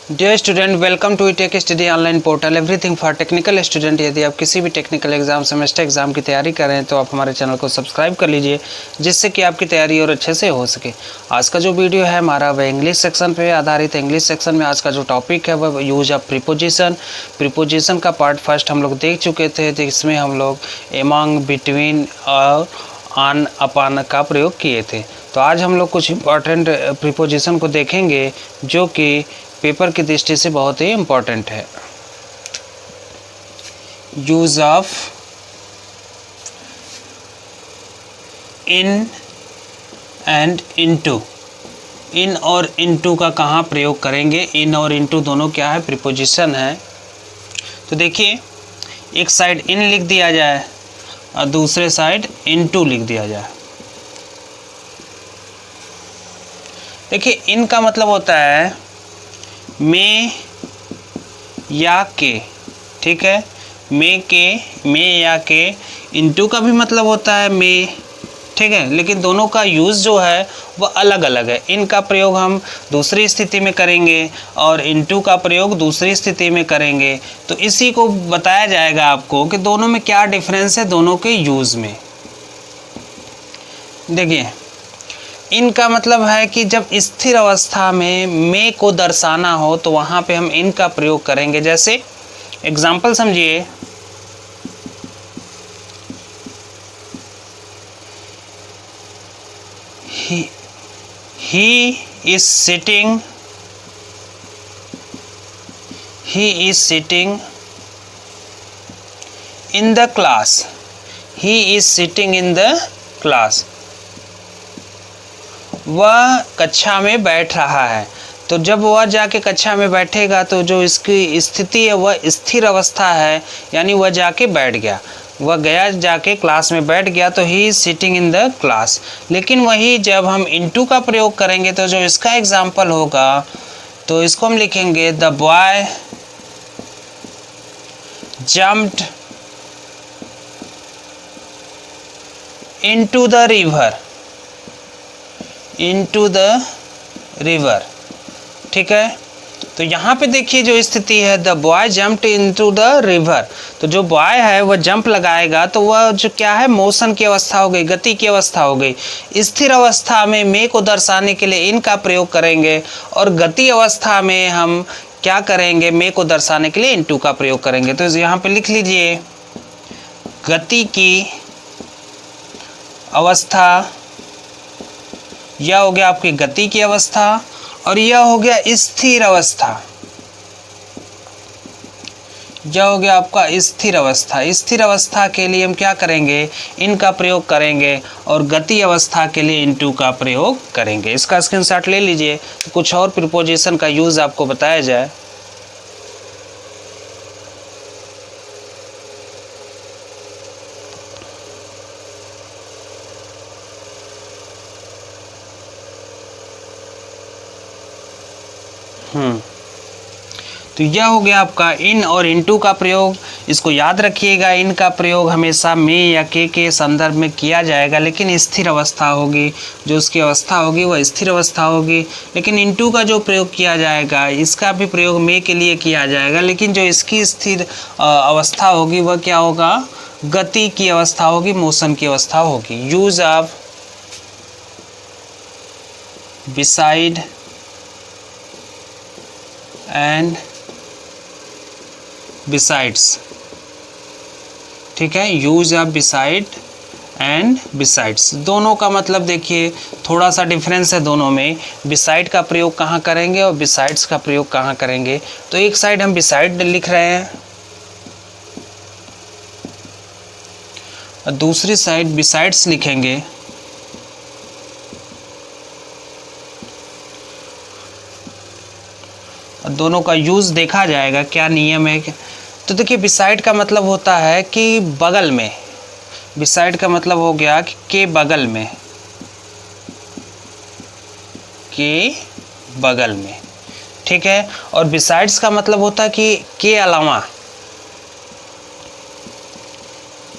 Dear student, welcome to tech study online portal everything for technical student. यदि आप किसी भी टेक्निकल एग्जाम सेमेस्टर एग्जाम की तैयारी कर रहे हैं तो आप हमारे चैनल को सब्सक्राइब कर लीजिए, जिससे कि आपकी तैयारी और अच्छे से हो सके। आज का जो वीडियो है हमारा वह इंग्लिश सेक्शन पे आधारित है। इंग्लिश सेक्शन में आज का जो टॉपिक है वह यूज ऑफ प्रीपोजिशन का पार्ट फर्स्ट हम लोग देख चुके थे, जिसमें हम लोग एमंग, बिटवीन और ऑन, अपॉन का प्रयोग किए थे। तो आज हम लोग कुछ इम्पॉर्टेंट प्रीपोजिशन को देखेंगे जो कि पेपर की दृष्टि से बहुत ही इम्पॉर्टेंट है। Use of in and into. In और इनटू का कहाँ प्रयोग करेंगे? इन और इनटू दोनों क्या है? प्रीपोजिशन है। तो देखिए, एक साइड इन लिख दिया जाए और दूसरे साइड इनटू लिख दिया जाए। देखिए, इन का मतलब होता है में या के, ठीक है, में या के। इनटू का भी मतलब होता है में, ठीक है, लेकिन दोनों का यूज़ जो है वह अलग अलग है। इन का प्रयोग हम दूसरी स्थिति में करेंगे और इनटू का प्रयोग दूसरी स्थिति में करेंगे। तो इसी को बताया जाएगा आपको कि दोनों में क्या डिफरेंस है, दोनों के यूज़ में। देखिए, इन का मतलब है कि जब स्थिर अवस्था में को दर्शाना हो तो वहाँ पे हम इन का प्रयोग करेंगे। जैसे एग्जाम्पल समझिए, he is sitting in the class. He is sitting in the class. वह कक्षा में बैठ रहा है। तो जब वह जाके कक्षा में बैठेगा तो जो इसकी स्थिति है वह स्थिर अवस्था है, यानी वह जाके बैठ गया, वह गया जाके क्लास में बैठ गया, तो he is sitting in the class. लेकिन वही जब हम इनटू का प्रयोग करेंगे तो जो इसका एग्जाम्पल होगा तो इसको हम लिखेंगे the boy jumped into the river, ठीक है। तो यहाँ पे देखिए जो स्थिति है, the boy jumped into the river. तो जो बॉय है वह जंप लगाएगा तो वह जो क्या है, मोशन की अवस्था हो गई, गति की अवस्था हो गई। स्थिर अवस्था में को दर्शाने के लिए इन का प्रयोग करेंगे और गति अवस्था में हम क्या करेंगे, में को दर्शाने के लिए इनटू का प्रयोग करेंगे। तो यहाँ पे लिख लीजिए, गति की अवस्था, यह हो गया आपकी गति की अवस्था और यह हो गया स्थिर अवस्था, यह हो गया आपका स्थिर अवस्था। स्थिर अवस्था के लिए हम क्या करेंगे, इन का प्रयोग करेंगे और गति अवस्था के लिए इनटू का प्रयोग करेंगे। इसका स्क्रीनशॉट ले लीजिए। कुछ और प्रीपोजिशन का यूज़ आपको बताया जाए। तो यह हो गया आपका इन और इनटू का प्रयोग। इसको याद रखिएगा, इन का प्रयोग हमेशा में या के संदर्भ में किया जाएगा, लेकिन स्थिर अवस्था होगी, जो उसकी अवस्था होगी वह स्थिर अवस्था होगी। लेकिन इनटू का जो प्रयोग किया जाएगा, इसका भी प्रयोग में के लिए किया जाएगा, लेकिन जो इसकी स्थिर अवस्था होगी वह क्या होगा, गति की अवस्था होगी, मोशन की अवस्था होगी। Use of beside and besides, ठीक है। Use of beside and besides, दोनों का मतलब देखिए थोड़ा सा डिफरेंस है दोनों में। बिसाइड का प्रयोग कहाँ करेंगे और बिसाइड्स का प्रयोग कहाँ करेंगे। तो एक साइड हम बिसाइड लिख रहे हैं और दूसरी साइड बिसाइड्स लिखेंगे। दोनों का यूज़ देखा जाएगा, क्या नियम है। तो देखिए, बिसाइड का मतलब होता है कि बगल में। बिसाइड का मतलब हो गया कि के बगल में, के बगल में, ठीक है। और बिसाइड्स का मतलब होता है कि के अलावा,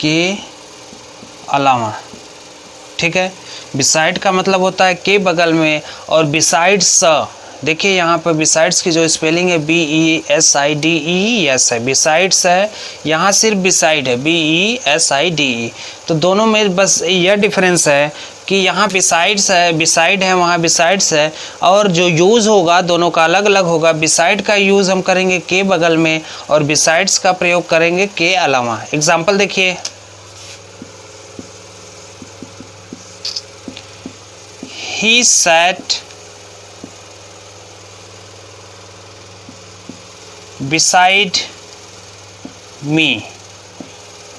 के अलावा, ठीक है। बिसाइड का मतलब होता है के बगल में और बिसाइड्स देखिए यहाँ पर बिसाइड्स की जो स्पेलिंग है BESIDES है, बिसाइड्स है, यहाँ सिर्फ बिसाइड है BESIDE। तो दोनों में बस यह डिफरेंस है कि यहाँ बिसाइड्स है, बिसाइड है, वहाँ बिसाइड्स है, और जो यूज़ होगा दोनों का अलग अलग होगा। बिसाइड का यूज़ हम करेंगे के बगल में और बिसाइड्स का प्रयोग करेंगे के अलावा। एग्जाम्पल देखिए, ही sat beside me,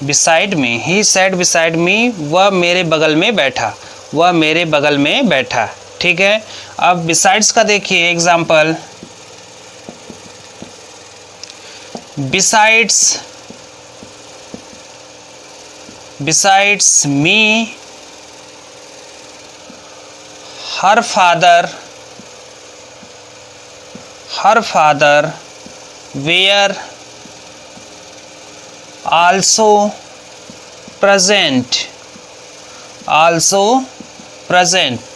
beside me, he sat beside me, वह मेरे बगल में बैठा, वह मेरे बगल में बैठा। ठीक है, अब बिसाइड्स का देखिए example, besides me her father were also present।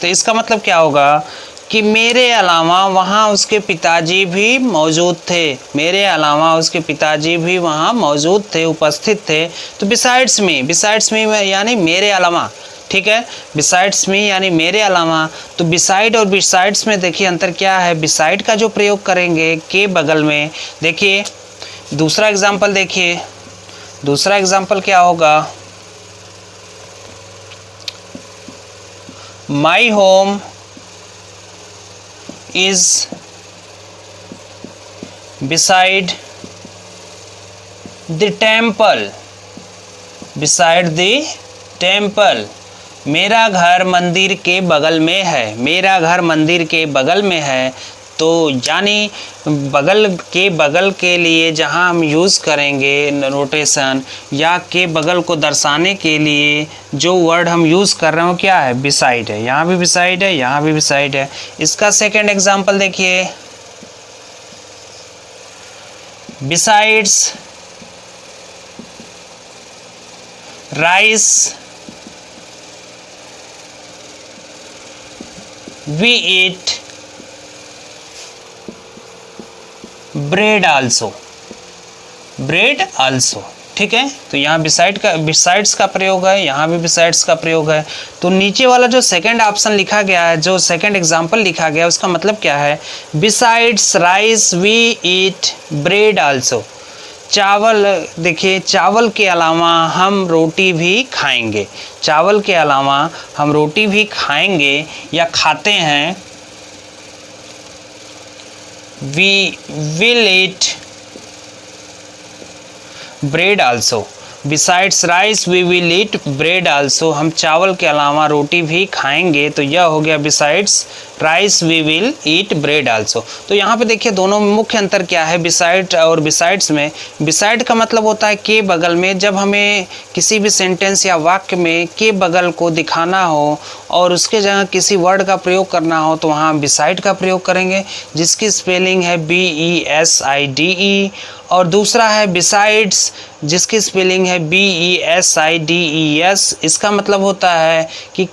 तो इसका मतलब क्या होगा कि मेरे अलावा वहाँ उसके पिताजी भी मौजूद थे, मेरे अलावा उसके पिताजी भी वहाँ मौजूद थे, उपस्थित थे। तो बिसाइड्स मी यानी मेरे अलावा। ठीक है, बिसाइड्स मी यानी मेरे अलावा। तो बिसाइड और बिसाइड्स में देखिए अंतर क्या है। बिसाइड का जो प्रयोग करेंगे के बगल में, देखिए दूसरा एग्जाम्पल देखिए, दूसरा एग्जाम्पल क्या होगा, my home is beside the temple, beside the temple. मेरा घर मंदिर के बगल में है, मेरा घर मंदिर के बगल में है। तो यानी बगल के लिए जहाँ हम यूज़ करेंगे नोटेशन या के बगल को दर्शाने के लिए जो वर्ड हम यूज़ कर रहे हो क्या है, बिसाइड है। यहाँ भी बिसाइड है, यहाँ भी बिसाइड है। इसका सेकंड एग्जांपल देखिए, besides rice we eat bread also, ठीक है। तो यहाँ बिसाइड्स का प्रयोग है, यहाँ भी बिसाइड्स का प्रयोग है। तो नीचे वाला जो सेकंड ऑप्शन लिखा गया है, जो सेकंड एग्जांपल लिखा गया है, उसका मतलब क्या है, besides rice we eat bread also. चावल, देखिए चावल के अलावा हम रोटी भी खाएंगे, चावल के अलावा हम रोटी भी खाएंगे या खाते हैं। We will eat bread also, besides rice we will eat bread also. हम चावल के अलावा रोटी भी खाएंगे। तो यह हो गया besides rice we will eat bread also. तो यहाँ पे देखिए दोनों में मुख्य अंतर क्या है बिसाइड और बिसाइड्स में। बिसाइड का मतलब होता है के बगल में। जब हमें किसी भी सेंटेंस या वाक्य में के बगल को दिखाना हो और उसके जगह किसी वर्ड का प्रयोग करना हो तो वहाँ बिसाइड का प्रयोग करेंगे, जिसकी स्पेलिंग है BESIDE। और दूसरा है बिसाइड्स, जिसकी स्पेलिंग है BESIDES। इसका मतलब होता है कि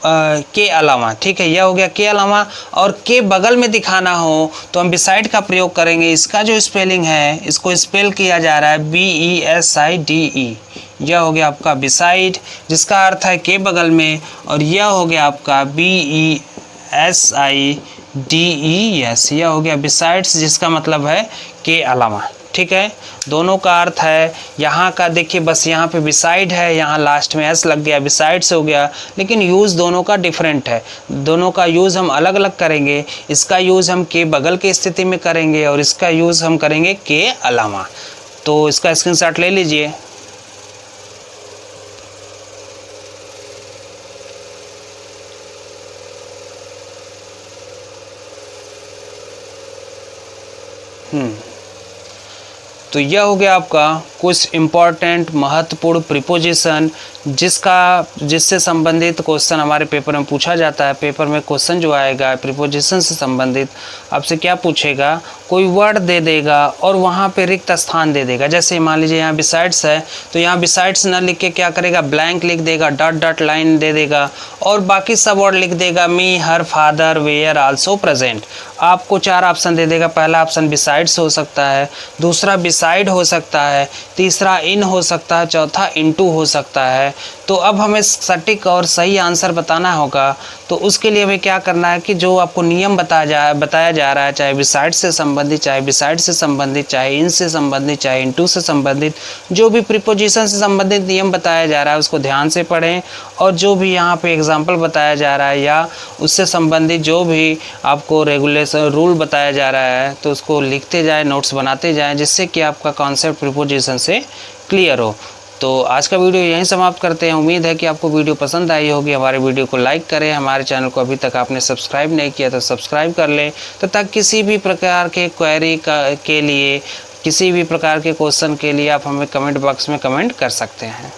के अलावा। ठीक है, यह हो गया के अलावा। और के बगल में दिखाना हो तो हम बिसाइड का प्रयोग करेंगे। इसका जो स्पेलिंग है, इसको स्पेल किया जा रहा है BESIDE। यह हो गया आपका बिसाइड, जिसका अर्थ है के बगल में। और यह हो गया आपका BESIDES। यह हो गया बिसाइड्स, जिसका मतलब है के अलावा। ठीक है, दोनों का अर्थ है। यहाँ का देखिए बस यहाँ पे बिसाइड है, यहाँ लास्ट में एस लग गया, बिसाइड्स हो गया, लेकिन यूज़ दोनों का डिफरेंट है। दोनों का यूज़ हम अलग अलग करेंगे। इसका यूज़ हम के बगल की स्थिति में करेंगे और इसका यूज़ हम करेंगे के अलावा। तो इसका स्क्रीनशॉट ले लीजिए। तो यह हो गया आपका कुछ इम्पॉर्टेंट महत्वपूर्ण प्रीपोजिशन जिससे संबंधित क्वेश्चन हमारे पेपर में पूछा जाता है। पेपर में क्वेश्चन जो आएगा प्रीपोजिशन से संबंधित आपसे क्या पूछेगा, कोई वर्ड दे देगा और वहाँ पे रिक्त स्थान दे देगा। जैसे मान लीजिए यहाँ बिसाइड्स है तो यहाँ बिसाइड्स ना लिख के क्या करेगा, ब्लैंक लिख देगा, डॉट डॉट लाइन दे देगा और बाकी सब वर्ड लिख देगा, मी, हर, फादर, वेयर, आल्सो, प्रेजेंट। आपको 4 ऑप्शन दे देगा। पहला ऑप्शन बिसाइड्स हो सकता है, दूसरा बिसाइड हो सकता है, तीसरा इन हो सकता है, चौथा इनटू हो सकता है। तो अब हमें सटीक और सही आंसर बताना होगा। तो उसके लिए हमें क्या करना है कि जो आपको नियम बताया जा रहा है, चाहे बिसाइड से संबंधित, चाहे बिसाइड से संबंधित, चाहे इन से संबंधित, चाहे इनटू से संबंधित, जो भी प्रीपोजिशन से संबंधित नियम बताया जा रहा है उसको ध्यान से पढ़ें। और जो भी यहाँ पे एग्जाम्पल बताया जा रहा है या उससे संबंधित जो भी आपको रेगुलेशन रूल बताया जा रहा है तो उसको लिखते जाएं, नोट्स बनाते जाएं, जिससे कि आपका कॉन्सेप्ट प्रीपोजिशन से क्लियर हो। तो आज का वीडियो यहीं समाप्त करते हैं। उम्मीद है कि आपको वीडियो पसंद आई होगी। हमारे वीडियो को लाइक करें, हमारे चैनल को अभी तक आपने सब्सक्राइब नहीं किया तो सब्सक्राइब कर लें, तो ताकि किसी भी प्रकार के क्वेरी के लिए, किसी भी प्रकार के क्वेश्चन के लिए आप हमें कमेंट बॉक्स में कमेंट कर सकते हैं।